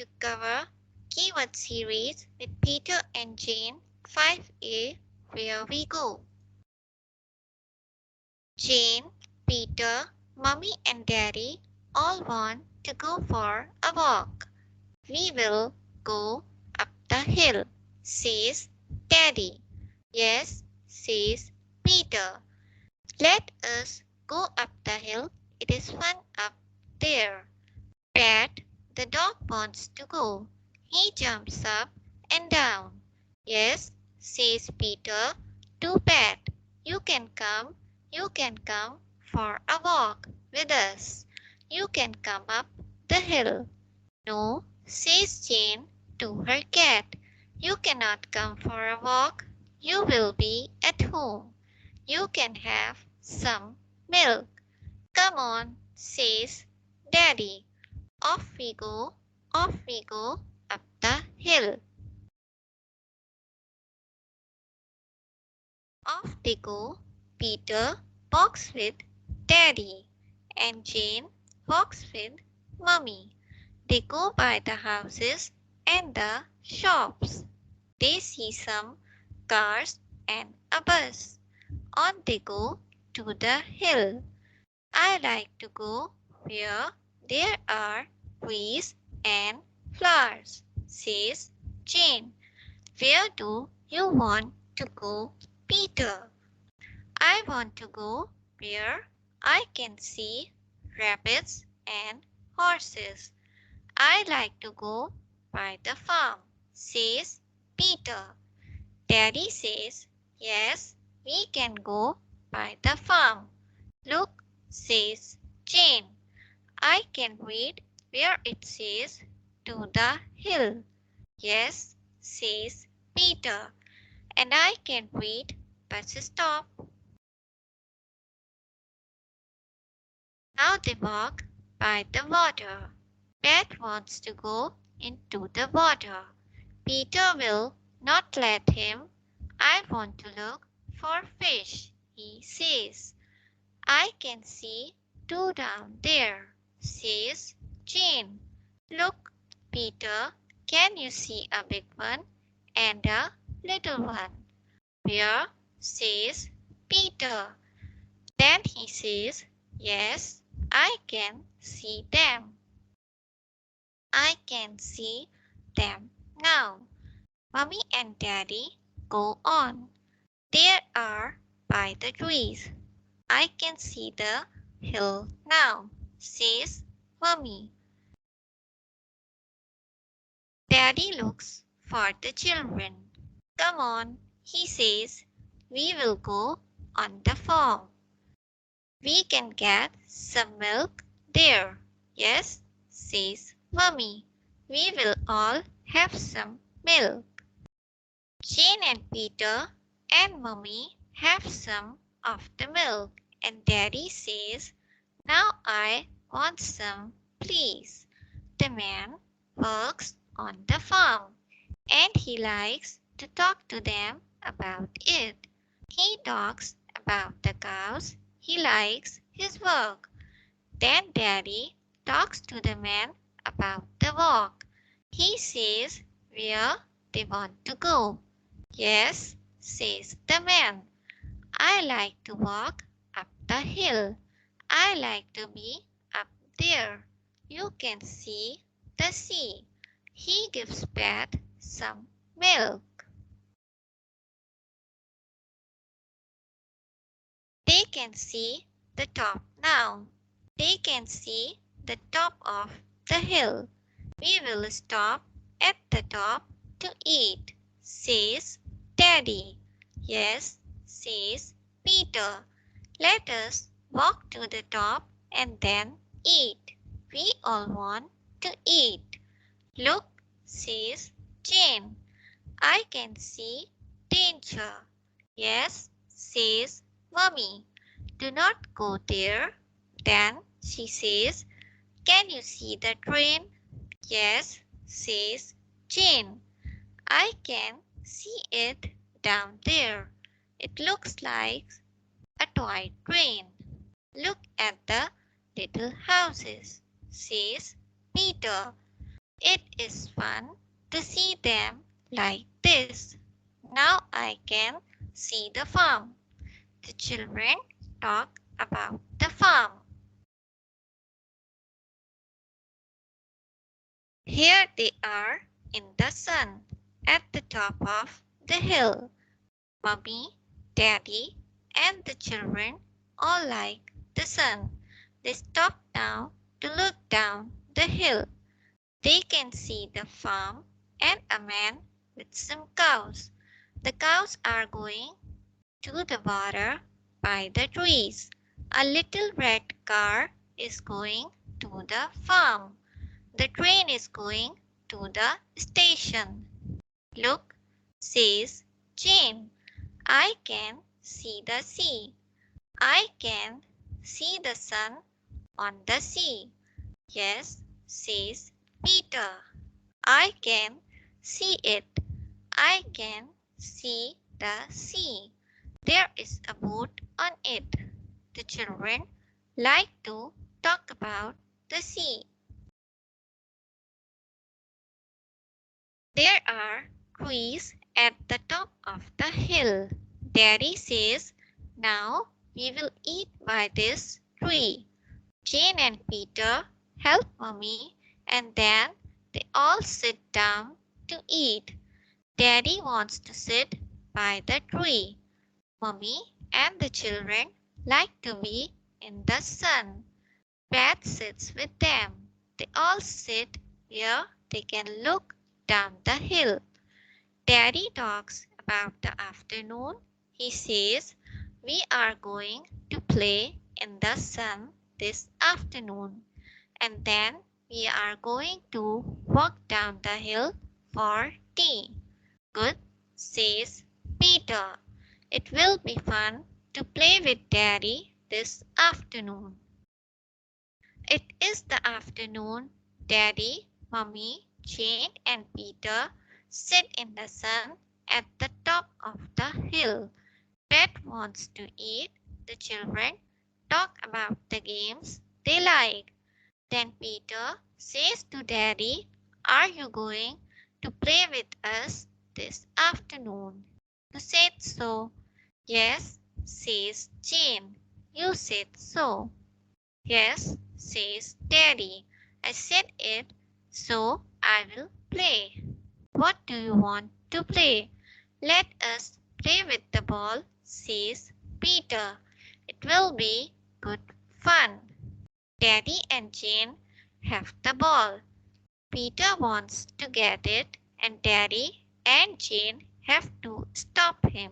to cover keyword series with Peter and Jane 5A. Where we go. Jane, Peter, Mummy and Daddy all want to go for a walk. We will go up the hill, says Daddy. Yes, says Peter. Let us go up the hill. It is fun up there. Pat, the dog wants to go. He jumps up and down. Yes, says Peter to Pat. You can come for a walk with us. You can come up the hill. No, says Jane to her cat. You cannot come for a walk. You will be at home. You can have some milk. Come on, says Daddy. Off we go up the hill. Off they go. Peter walks with Daddy and Jane walks with Mummy. They go by the houses and the shops. They see some cars and a bus. On they go to the hill. I like to go where there are trees and flowers, says Jane. Where do you want to go, Peter? I want to go where I can see rabbits and horses. I like to go by the farm, says Peter. Daddy says, yes, we can go by the farm. Look, says Jane. I can read where it says to the hill. Yes, says Peter. And I can read bus stop. Now they walk by the water. Pat wants to go into the water. Peter will not let him. I want to look for fish, he says. I can see two down there, says Jane. Look, Peter, can you see a big one and a little one? Where, says Peter. Then he says, yes, I can see them. I can see them now. Mummy and Daddy go on. They are by the trees. I can see the hill now, says Mummy. Daddy looks for the children. Come on, he says. We will go on the farm. We can get some milk there. Yes, says Mummy. We will all have some milk. Jane and Peter and Mummy have some of the milk, and Daddy says, now I want some, please. The man works on the farm, and he likes to talk to them about it. He talks about the cows. He likes his work. Then Daddy talks to the man about the walk. He says where they want to go. Yes, says the man. I like to walk up the hill. I like to be up there. You can see the sea. He gives Pat some milk. They can see the top now. They can see the top of the hill. We will stop at the top to eat, says Daddy. Yes, says Peter. Let us walk to the top and then eat. We all want to eat. Look, says Jane. I can see danger. Yes, says Mummy. Do not go there. Then she says, can you see the train? Yes, says Jane. I can see it down there. It looks like a toy train. Look at the little houses, says Peter. It is fun to see them like this. Now I can see the farm. The children talk about the farm. Here they are in the sun at the top of the hill. Mummy, Daddy, and the children all like the sun. They stop now to look down the hill. They can see the farm and a man with some cows. The cows are going to the water by the trees. A little red car is going to the farm. The train is going to the station. Look, says Jane. I can see the sea. I can see the sun on the sea. Yes, says Peter. I can see it. I can see the sea. There is a boat on it. The children like to talk about the sea. There are trees at the top of the hill. Daddy says, now we will eat by this tree. Jane and Peter help Mummy and then they all sit down to eat. Daddy wants to sit by the tree. Mummy and the children like to be in the sun. Pat sits with them. They all sit where they can look down the hill. Daddy talks about the afternoon. He says, we are going to play in the sun this afternoon. And then we are going to walk down the hill for tea. Good, says Peter. It will be fun to play with Daddy this afternoon. It is the afternoon. Daddy, Mummy, Jane, and Peter sit in the sun at the top of the hill. Pet wants to eat. The children talk about the games they like. Then Peter says to Daddy, are you going to play with us this afternoon? You said so. Yes, says Jane. You said so. Yes, says Daddy. I said it, so I will play. What do you want to play? Let us play with the ball, says Peter. It will be good fun. Daddy and Jane have the ball. Peter wants to get it, and Daddy and Jane have to stop him.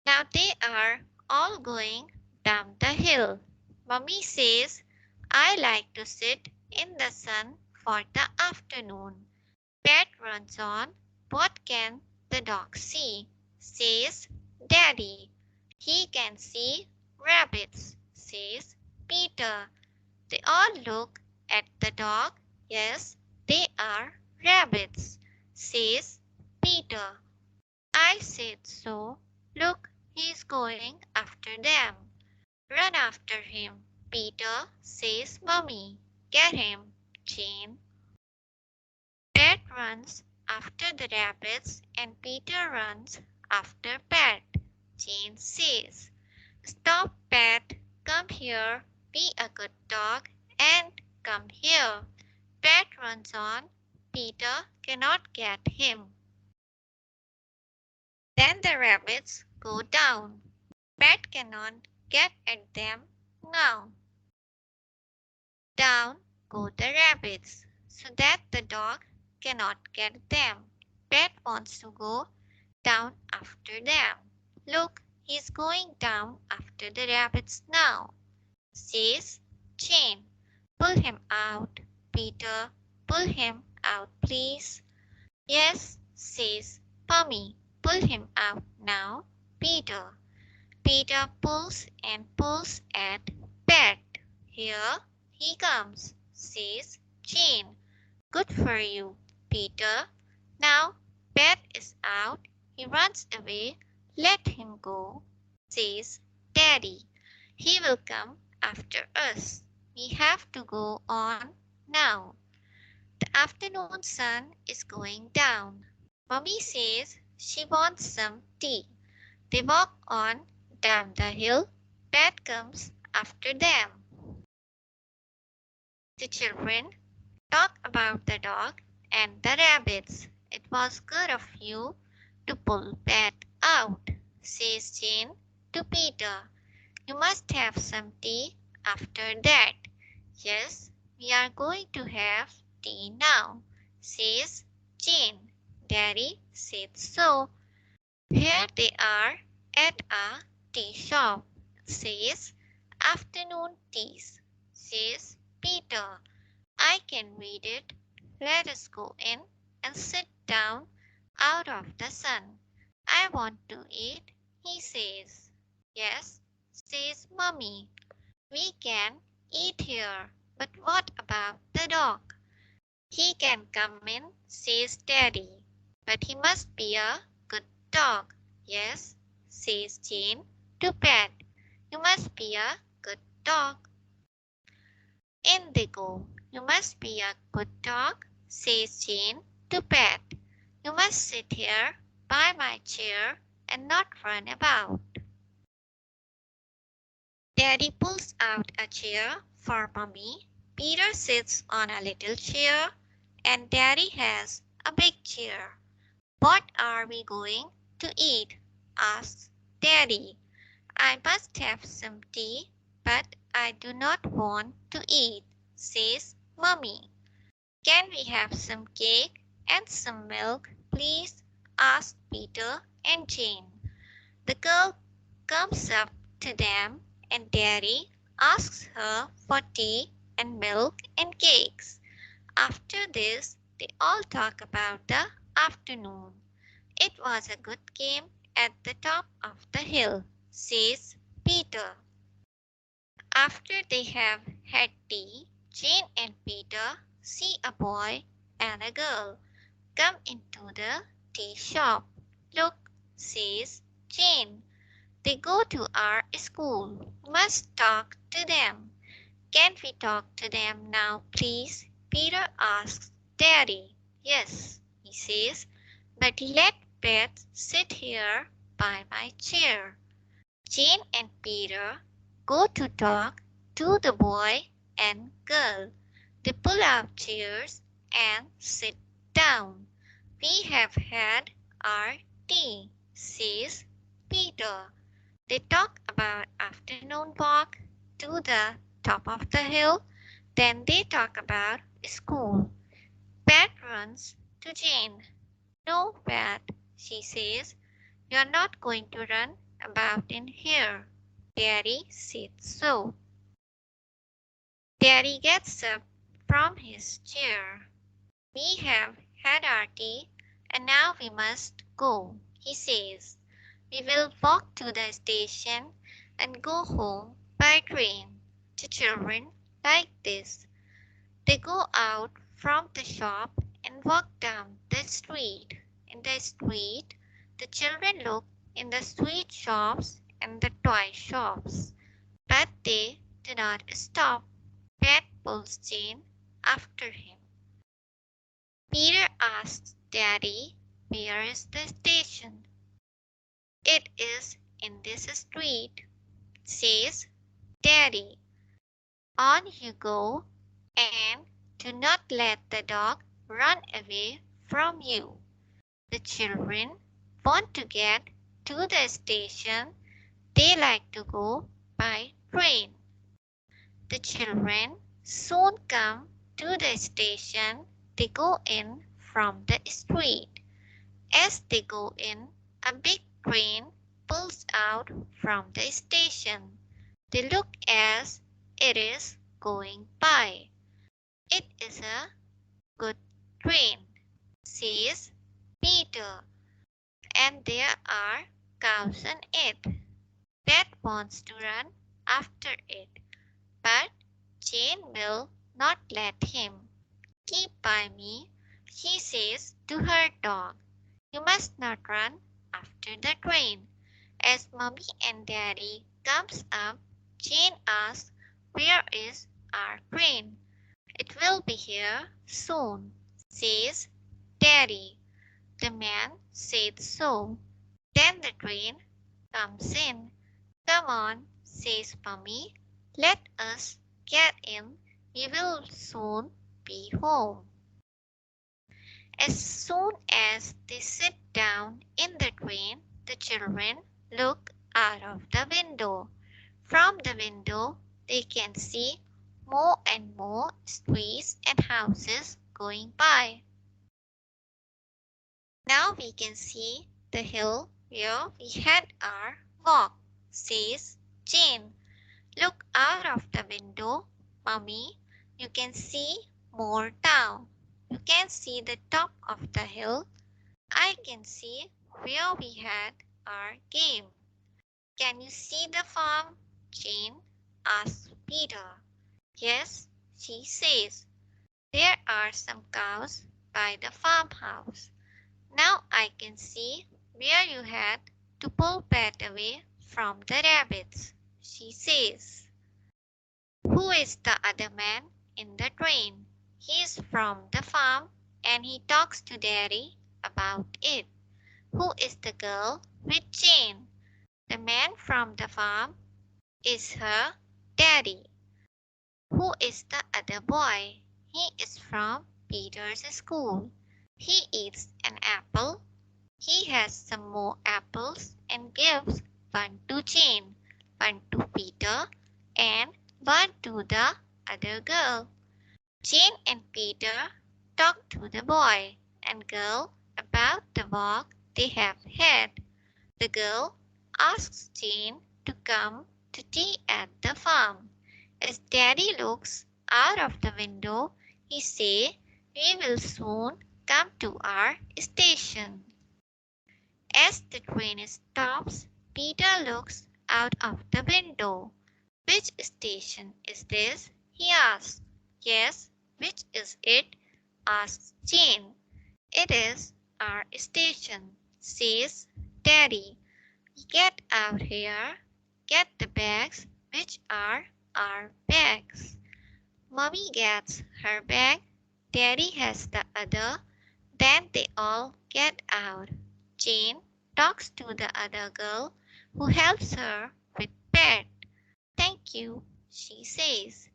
Now they are all going down the hill. Mummy says, I like to sit in the sun for the afternoon. Pat runs on. What can the dog see? Says Daddy. He can see rabbits, says Peter. They all look at the dog. Yes, they are rabbits, says Peter. I said so. Look, he's going after them. Run after him, Peter, says Mummy. Get him, Jane. Pat runs after the rabbits and Peter runs after Pat. Jane says, stop, Pat. Come here. Be a good dog and come here. Pat runs on. Peter cannot get him. Then the rabbits go down. Pat cannot get at them now. Down go the rabbits, so that the dog cannot get them. Pat wants to go down after them. Look, he's going down after the rabbits now, says Jane. Pull him out, Peter. Pull him out, please. Yes, says Mummy. Pull him out now, Peter. Peter pulls and pulls at Pat. Here he comes, says Jane. Good for you, Peter. Now Pat is out. He runs away. Let him go, says Daddy. He will come after us. We have to go on now. The afternoon sun is going down. Mummy says she wants some tea. They walk on down the hill. Pat comes after them. The children talk about the dog and the rabbits. It was good of you to pull Pat out, says Jane to Peter. You must have some tea after that. Yes, we are going to have tea now, says Jane. Daddy said so. Here they are at a tea shop, says afternoon teas, says Peter. I can read it. Let us go in and sit down out of the sun. I want to eat, he says. Yes, says Mummy. We can eat here, but what about the dog? He can come in, says Daddy, but he must be a good dog. Yes, says Jane to Pat. You must be a good dog. In they go. You must be a good dog, says Jane to Pat. You must sit here by my chair and not run about. Daddy pulls out a chair for Mummy. Peter sits on a little chair and Daddy has a big chair. What are we going to eat? Asks Daddy. I must have some tea, but I do not want to eat, says Mummy. Can we have some cake and some milk, please? Asked Peter and Jane. The girl comes up to them and Daddy asks her for tea and milk and cakes. After this, they all talk about the afternoon. It was a good game at the top of the hill, says Peter. After they have had tea, Jane and Peter see a boy and a girl come into the tea shop. Look, says Jane. They go to our school. We must talk to them. Can we talk to them now, please? Peter asks Daddy. Yes, he says, but let Pat sit here by my chair. Jane and Peter go to talk to the boy and girl. They pull out chairs and sit down. We have had our tea, says Peter. They talk about afternoon walk to the top of the hill. Then they talk about school. Pat runs to Jane. No, Pat, she says. You're not going to run about in here. Daddy said so. Daddy gets up from his chair. We have had our tea and now we must go, he says. We will walk to the station and go home by train. The children like this. They go out from the shop and walk down the street. In the street, the children look in the sweet shops and the toy shops, but they do not stop. Pat pulls Jane after him. Peter asks Daddy, where is the station? It is in this street, says Daddy. On you go and do not let the dog run away from you. The children want to get to the station. They like to go by train. The children soon come to the station. They go in from the street. As they go in, a big train pulls out from the station. They look as it is going by. It is a good train, says Peter, and there are cows in it. Pat wants to run after it, but Jane will not let him. Keep by me, she says to her dog. You must not run after the train. As Mummy and Daddy comes up, Jane asks, where is our train? It will be here soon, says Daddy. The man said so. Then the train comes in. Come on, says Mummy. Let us get in. We will soon be home. As soon as they sit down in the train, the children look out of the window. From the window, they can see more and more streets and houses going by. Now we can see the hill where we had our walk, says Jane. Look out of the window, Mummy. You can see more town. You can see the top of the hill. I can see where we had our game. Can you see the farm? Jane asks Peter. Yes, she says. There are some cows by the farmhouse. Now I can see where you had to pull Pat away from the rabbits, she says. Who is the other man in the train? He's from the farm and he talks to Daddy about it. Who is the girl with Jane? The man from the farm is her daddy. Who is the other boy? He is from Peter's school. He eats an apple. He has some more apples and gives one to Jane, one to Peter, and one to the other girl. Jane and Peter talk to the boy and girl about the walk they have had. The girl asks Jane to come to tea at the farm. As Daddy looks out of the window, he says, we will soon come to our station. As the train stops, Peter looks out of the window. Which station is this? He asks. Yes, which is it? Asks Jane. It is our station, says Daddy. Get out here. Get the bags. Which are our bags? Mummy gets her bag. Daddy has the other. Then they all get out. Jane talks to the other girl who helps her with Pat. Thank you, she says.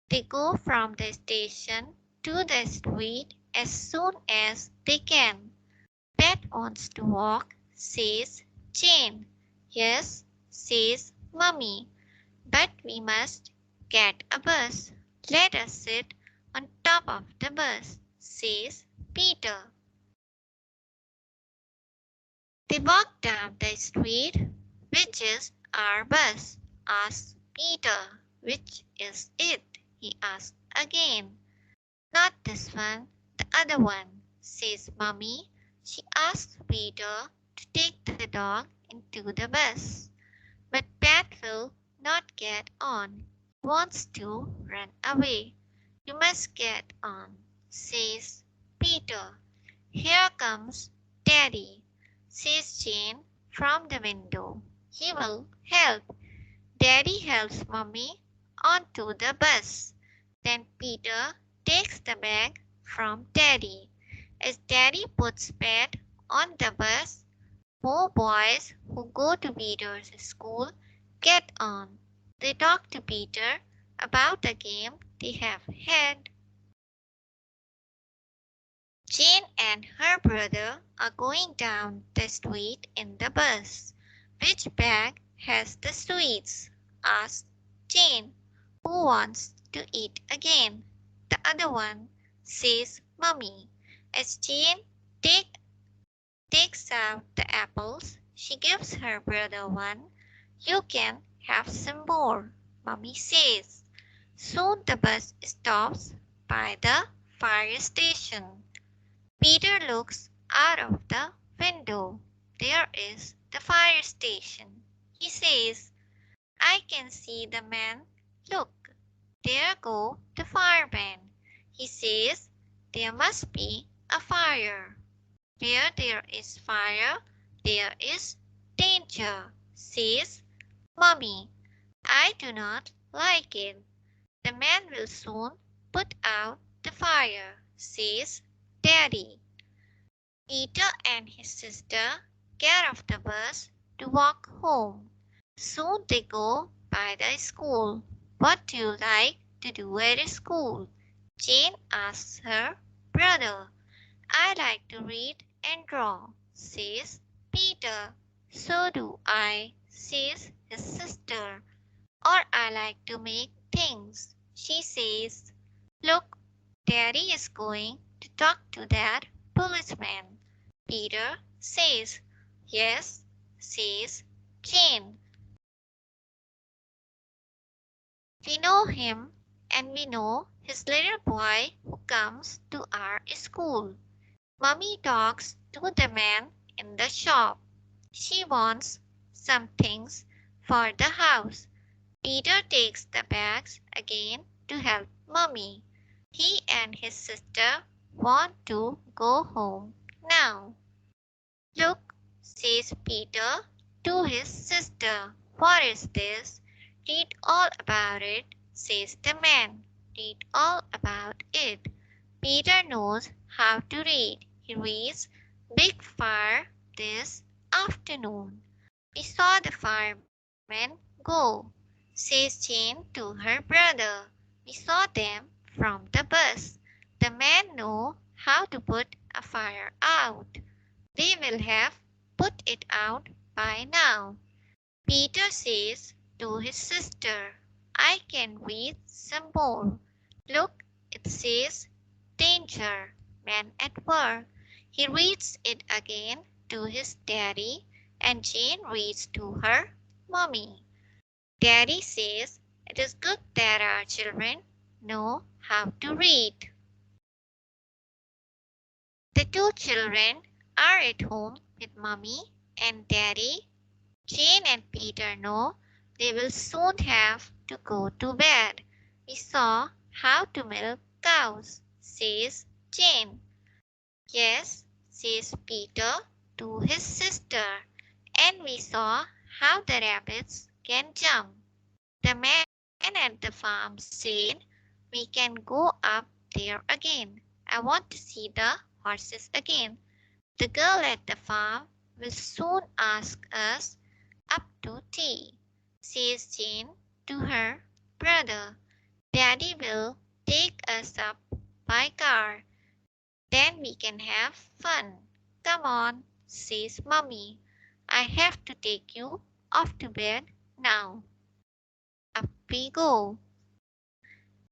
They go from the station to the street as soon as they can. Pat wants to walk, says Jane. Yes, says Mummy. But we must get a bus. Let us sit on top of the bus, says Peter. They walk down the street. Which is our bus? Asks Peter. Which is it? He asks again. Not this one, the other one, says Mummy. She asks Peter to take the dog into the bus. But Pat will not get on. He wants to run away. You must get on, says Peter. Here comes Daddy, says Jane from the window. He will help. Daddy helps Mummy onto the bus. Then Peter takes the bag from Daddy. As Daddy puts Pat on the bus, more boys who go to Peter's school get on. They talk to Peter about the game they have had. Jane and her brother are going down the street in the bus. Which bag has the sweets? Asks Jane. Who wants to eat again? The other one, says Mummy. As Jane takes out the apples, she gives her brother one. You can have some more, Mummy says. Soon the bus stops by the fire station. Peter looks out of the window. There is the fire station. He says, I can see the men. Look, there go the firemen. He says, there must be a fire. Where there is fire, there is danger, says Mummy. I do not like it. The men will soon put out the fire, says Daddy. Peter and his sister get off the bus to walk home. Soon they go by the school. What do you like to do at school? Jane asks her brother. I like to read and draw, says Peter. So do I, says his sister. Or I like to make things, she says. Look, Daddy is going to talk to that policeman. Peter says. Yes, says Jane. We know him and we know his little boy who comes to our school. Mummy talks to the man in the shop. She wants some things for the house. Peter takes the bags again to help Mummy. He and his sister want to go home now. Look, says Peter to his sister. What is this? Read all about it, says the man. Read all about it. Peter knows how to read. He reads, Big fire this afternoon. We saw the firemen go, says Jane to her brother. We saw them from the bus. The men know how to put a fire out. They will have put it out by now. Peter says to his sister, I can read some more. Look, it says danger, men at work. He reads it again to his daddy, and Jane reads to her mommy. Daddy says it is good that our children know how to read. The two children are at home with mommy and daddy. Jane and Peter know they will soon have to go to bed. We saw how to milk cows, says Jane. Yes, says Peter to his sister. And we saw how the rabbits can jump. The man at the farm said, we can go up there again. I want to see the horses again. The girl at the farm will soon ask us up to tea, says Jane to her brother. Daddy will take us up by car. Then we can have fun. Come on, says Mummy. I have to take you off to bed now. Up we go.